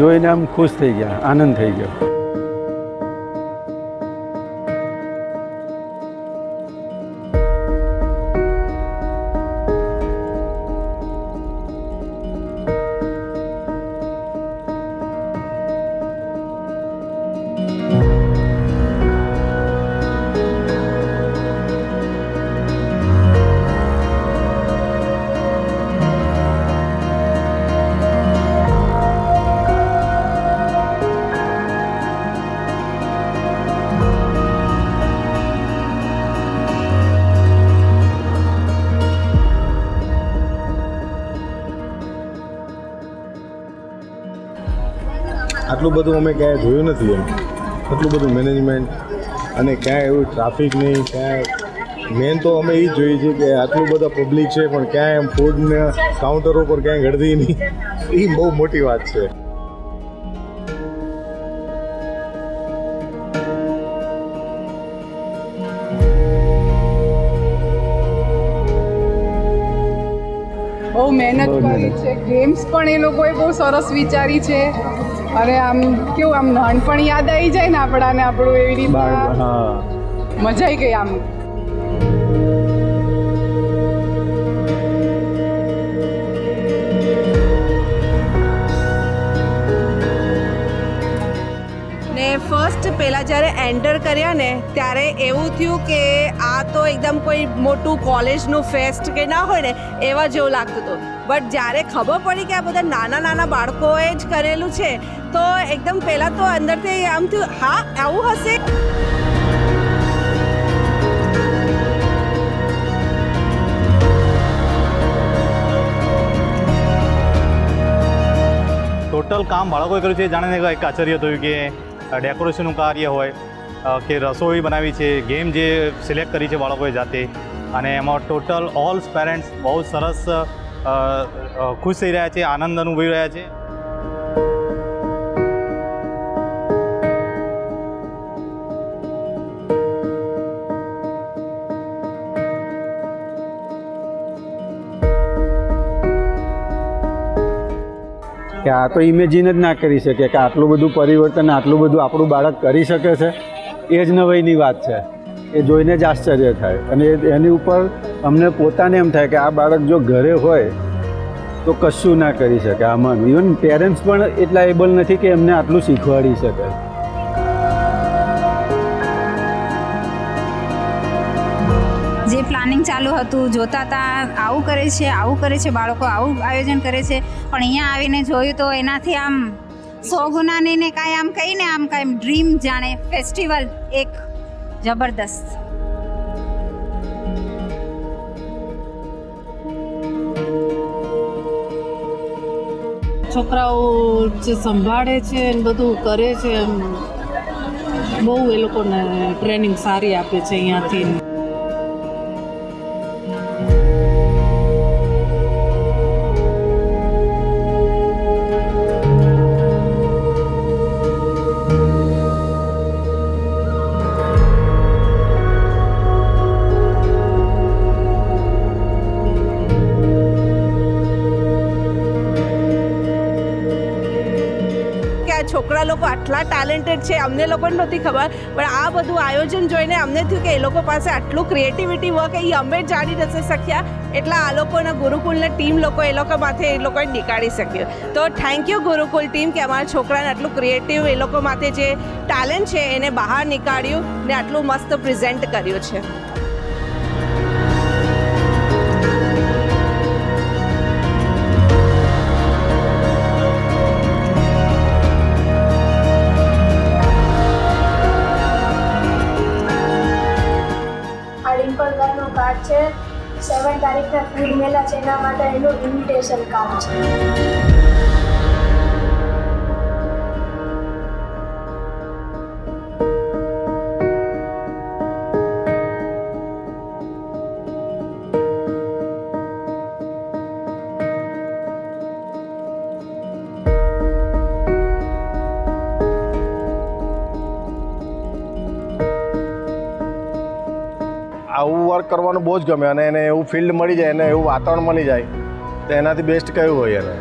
જોઈને આમ ખુશ થઈ ગયા, આનંદ થઈ ગયો. આટલું બધું અમે ક્યાંય જોયું નથી એમ, આટલું બધું મેનેજમેન્ટ અને ક્યાંય એવું ટ્રાફિક નહીં, ક્યાંય મેન તો અમે એ જ જોઈએ છીએ કે આટલું બધા પબ્લિક છે પણ ક્યાંય એમ ફૂડને કાઉન્ટરો પર ક્યાંય ગળદી નહીં, એ બહુ મોટી વાત છે. બહુ મહેનત કરી છે, ગેમ્સ પણ એ લોકોએ બહુ સરસ વિચારી છે. અરે આમ કેવું આમ નાનપણ યાદ આવી જાય ને આપણાને, આપણું એવી રીતે મજા આવી ગઈ આમ. ને ફર્સ્ટ પહેલાં જ્યારે એન્ટર કર્યા ને ત્યારે એવું થયું કે આ તો એકદમ કોઈ મોટું કોલેજનું ફેસ્ટ કે ના હોય ને એવા જેવું લાગતું હતું. બટ જ્યારે ખબર પડી કે આ બધા નાના નાના બાળકોએ જ કરેલું છે તો એકદમ પહેલાં તો અંદરથી આમ થયું, હા આવું હશે. ટોટલ કામ બાળકોએ કર્યું છે. જાણે એક આશ્ચર્ય થયું કે ડેકોરેશનનું કાર્ય હોય કે રસોઈ બનાવી છે, ગેમ જે સિલેક્ટ કરી છે બાળકોએ જાતે, અને એમાં ટોટલ ઓલ પેરેન્ટ્સ બહુ સરસ ખુશ થઈ રહ્યા છે, આનંદ અનુભવી રહ્યા છે. કે આ તો ઇમેજિન જ ના કરી શકે કે આટલું બધું પરિવર્તન, આટલું બધું આપણું બાળક કરી શકે છે. એ જ નવાઈની વાત છે, એ જોઈને જ આશ્ચર્ય થાય. અને એની ઉપર અમને પોતાને એમ થાય કે આ બાળક જો ઘરે હોય તો કશું ના કરી શકે. આમાં ઇવન પેરેન્ટ્સ પણ એટલા એબલ નથી કે એમને આટલું શીખવાડી શકે. જે પ્લાનિંગ ચાલુ હતું, જોતા હતા આવું કરે છે બાળકો, આવું આયોજન કરે છે, પણ અહીંયા આવીને જોયું તો એનાથી આમ 100 ગુણાની ને કાંઈ આમ કહીને આમ કાંઈ ડ્રીમ જાણે ફેસ્ટિવલ એક જબરદસ્ત. છોકરાઓ જે સંભાળે છે ને બધું કરે છે, બહુ એ લોકોને ટ્રેનિંગ સારી આપે છે અહીંયાથી. છોકરા લોકો આટલા ટેલેન્ટેડ છે અમને લોકોને નહોતી ખબર, પણ આ બધું આયોજન જોઈને અમને થયું કે એ લોકો પાસે આટલું ક્રિએટિવિટી વર્ક એ અમે જાણી નથી શક્યા, એટલે આ લોકોના ગુરુકુલના ટીમ લોકો એ લોકો માથે એ લોકોએ નીકાળી શક્યું. તો થેન્ક યુ ગુરુકુલ ટીમ કે અમારા છોકરાને આટલું ક્રિએટિવ એ લોકો માથે જે ટેલેન્ટ છે એને બહાર નીકાળ્યું ને આટલું મસ્ત પ્રેઝન્ટ કર્યું છે. કાર્ડ છે 7 તારીખના ફૂડ મેલા છે એના માટે એનું ઇન્વિટેશન કાર્ડ છે. આવું વર્ક કરવાનું બહુ જ ગમે અને એને એવું ફિલ્ડ મળી જાય, એને એવું વાતાવરણ મળી જાય તો એનાથી બેસ્ટ કયું હોય એને.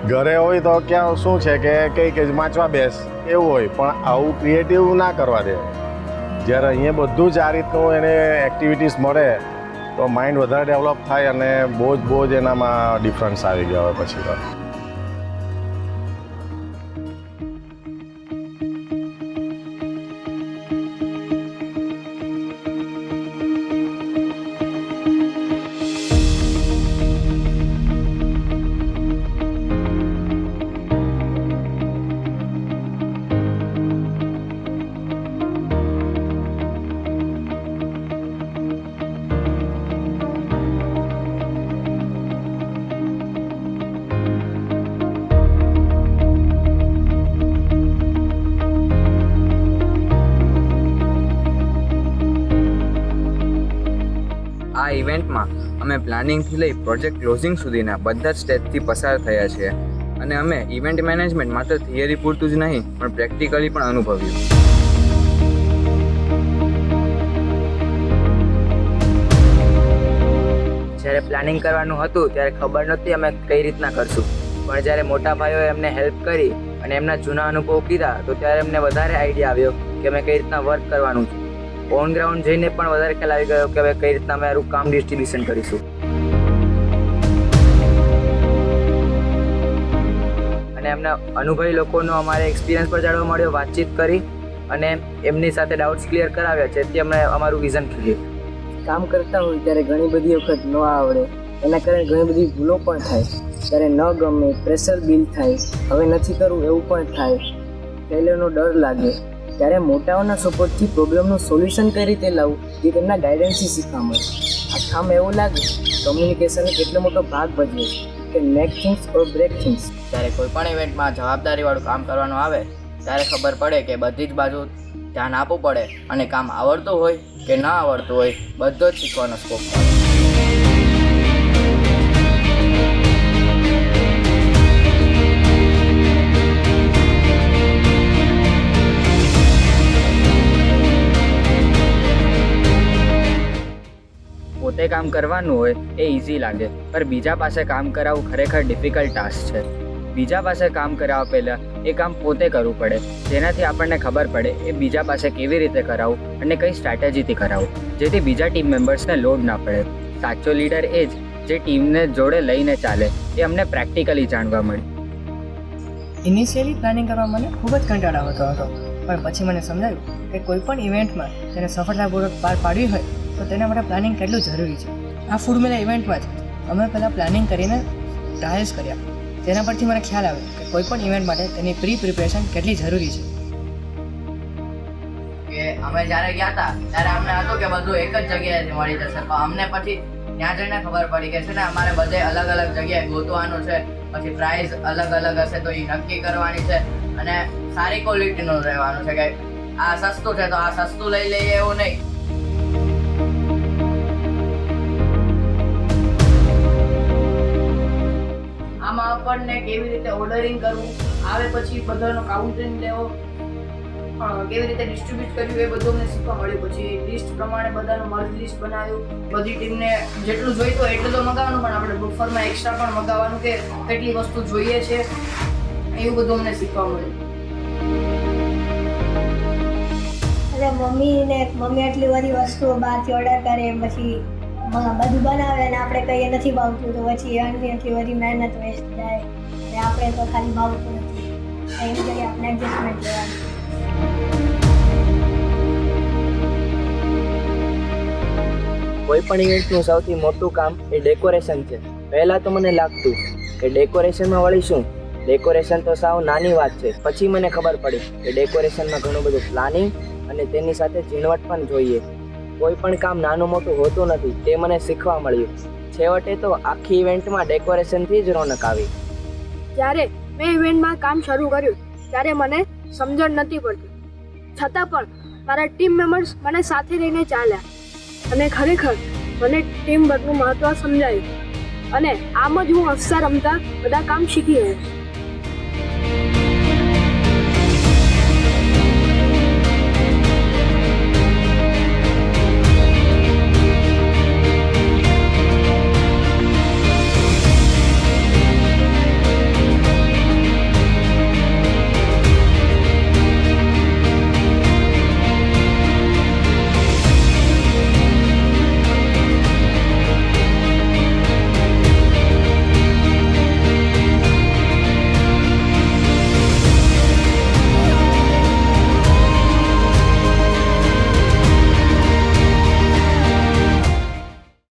ઘરે હોય તો ક્યાં શું છે કે કંઈક વાંચવા બેસ એવું હોય, પણ આવું ક્રિએટિવ ના કરવા દે. જ્યારે અહીંયા બધું જ આ રીતનું એને એક્ટિવિટીઝ મળે તો માઇન્ડ વધારે ડેવલપ થાય અને બહુ જ એનામાં ડિફરન્સ આવી ગયા હોય પછી તો. આ ઇવેન્ટમાં અમે પ્લાનિંગથી લઈ પ્રોજેક્ટ ક્લોઝિંગ સુધીના બધા જ સ્ટેજથી પસાર થયા છીએ અને અમે ઇવેન્ટ મેનેજમેન્ટ માત્ર થિયરી પૂરતું જ નહીં પણ પ્રેક્ટિકલી પણ અનુભવ્યું. જ્યારે પ્લાનિંગ કરવાનું હતું ત્યારે ખબર નહોતી અમે કઈ રીતના કરશું, પણ જ્યારે મોટા ભાઈઓએ એમને હેલ્પ કરી અને એમના જૂના અનુભવ કીધા તો ત્યારે એમને વધારે આઈડિયા આવ્યો કે અમે કઈ રીતના વર્ક કરવાનું છે. ઓન ગ્રાઉન્ડ જઈને પણ વધારે ખ્યાલ આવી ગયો કે હવે કઈ રીતના અમે આરું કામ ડિસ્ટ્રીબ્યુશન કરીશું. અને એમના અનુભવી લોકોનો અમારે એક્સપિરિયન્સ પર જાણવા મળ્યો, વાતચીત કરી અને એમની સાથે ડાઉટ્સ ક્લિયર કરાવ્યા, જેથી અમને અમારું વિઝન ક્લિયર. કામ કરતા હોય ત્યારે ઘણી બધી વખત ન આવડે, એના કારણે ઘણી બધી ભૂલો પણ થાય, ત્યારે ન ગમે, પ્રેશર બિલ્ડ થાય, હવે નથી કરવું એવું પણ થાય, ફેલિયરનો ડર લાગે. ત્યારે મોટાઓના સપોર્ટથી પ્રોબ્લેમનું સોલ્યુશન કઈ રીતે લાવવું એ તેમના ગાઈડન્સથી શીખવા મળે. આ કામ એવું લાગે કમ્યુનિકેશનનો કેટલો મોટો ભાગ ભજવે કે મેક થિંગ્સ ઓર બ્રેક થિંગ્સ. જ્યારે કોઈ પણ ઇવેન્ટમાં જવાબદારીવાળું કામ કરવાનું આવે ત્યારે ખબર પડે કે બધી જ બાજુ ધ્યાન આપવું પડે અને કામ આવડતું હોય કે ન આવડતું હોય બધો જ શીખવાનો સ્કોપ હોય. પોતે કામ કરવાનું હોય એ ઇઝી લાગે, પણ બીજા પાસે કામ કરાવવું ખરેખર ડિફિકલ્ટ ટાસ્ક છે. બીજા પાસે કામ કરાવવા પહેલાં એ કામ પોતે કરવું પડે, જેનાથી આપણને ખબર પડે એ બીજા પાસે કેવી રીતે કરાવવું અને કઈ સ્ટ્રેટેજીથી કરાવવું, જેથી બીજા ટીમ મેમ્બર્સને લોડ ના પડે. સાચો લીડર એ જ જે ટીમને જોડે લઈને ચાલે, એ અમને પ્રેક્ટિકલી જાણવા મળ્યું. ઇનિશિયલી પ્લાનિંગ કરવા મને ખૂબ જ કંટાળો આવતો હતો, પણ પછી મને સમજાયું કે કોઈ પણ ઇવેન્ટમાં તેને સફળતાપૂર્વક પાર પાડવી હોય તો તેના માટે પ્લાનિંગ કેટલું જરૂરી છે. આ ફૂડ મેલા ઇવેન્ટમાં જ અમે પહેલાં પ્લાનિંગ કરીને ટ્રાયલ્સ કર્યા, તેના પરથી મને ખ્યાલ આવ્યો કે કોઈ પણ ઇવેન્ટ માટે તેની પ્રિપેરેશન કેટલી જરૂરી છે. કે અમે જ્યારે ગયા હતા ત્યારે અમને હતું કે બધું એક જ જગ્યાએથી મળી જશે, પણ અમને પછી ત્યાં જઈને ખબર પડી કે છે ને અમારે બધે અલગ અલગ જગ્યાએ ગોતવાનું છે, પછી પ્રાઇસ અલગ અલગ હશે તો એ નક્કી કરવાની છે અને સારી ક્વોલિટીનું રહેવાનું છે કે આ સસ્તું છે તો આ સસ્તું લઈ લઈએ એવું નહીં. આમાં આપણને કેવી રીતે ઓર્ડરિંગ કરવું આવે, પછી બધાનો કાઉન્ટિંગ લેવો, કેવી રીતે ડિસ્ટ્રીબ્યુટ કર્યું એ બધું અમને શીખવા મળ્યું. પછી લિસ્ટ પ્રમાણે બધાનું મર્જ લિસ્ટ બનાવ્યું, બધી ટીમને જેટલું જોઈતું હોય એટલું તો મગાવવાનું, પણ આપણે બફરમાં એક્સ્ટ્રા પણ મગાવવાનું કે કેટલી વસ્તુ જોઈએ છે એવું બધું અમને શીખવા મળ્યું. એટલે મમ્મી આટલી બધી વસ્તુઓ બહારથી ઓર્ડર કરે, પછી બધું બનાવે અને આપણે કહીએ નથી ભાવતું તો પછી એની આટલી બધી મહેનત વેસ્ટ જાય અને આપણે તો ખાલી ભાવતું નથી, એની જગ્યાએ આપણે એડજસ્ટમેન્ટ લેવાનું. કોઈ પણ ઇવેન્ટનું સૌથી મોટું કામ એ ડેકોરેશન છે. પહેલાં તો મને લાગતું કે ડેકોરેશનમાં વળી શું, ડેકોરેશન તો સાવ નાની વાત છે. પછી મને ખબર પડી કે ડેકોરેશનમાં ઘણું બધું પ્લાનિંગ અને તેની સાથે ઝીણવટ પણ જોઈએ. કોઈ પણ કામ નાનું મોટું હોતું નથી, તે મને શીખવા મળ્યું. છેવટે તો આખી ઇવેન્ટમાં ડેકોરેશનથી જ રોનક આવી. જ્યારે મેં ઇવેન્ટમાં કામ શરૂ કર્યું ત્યારે મને સમજણ નથી પડતી, છતાં પણ મારા ટીમ મેમ્બર્સ મને સાથે રહીને ચાલ્યા અને ખરેખર મને ટીમ વર્કનું મહત્ત્વ સમજાયું અને આમ જ હું હસતા રમતા બધા કામ શીખી ગયો.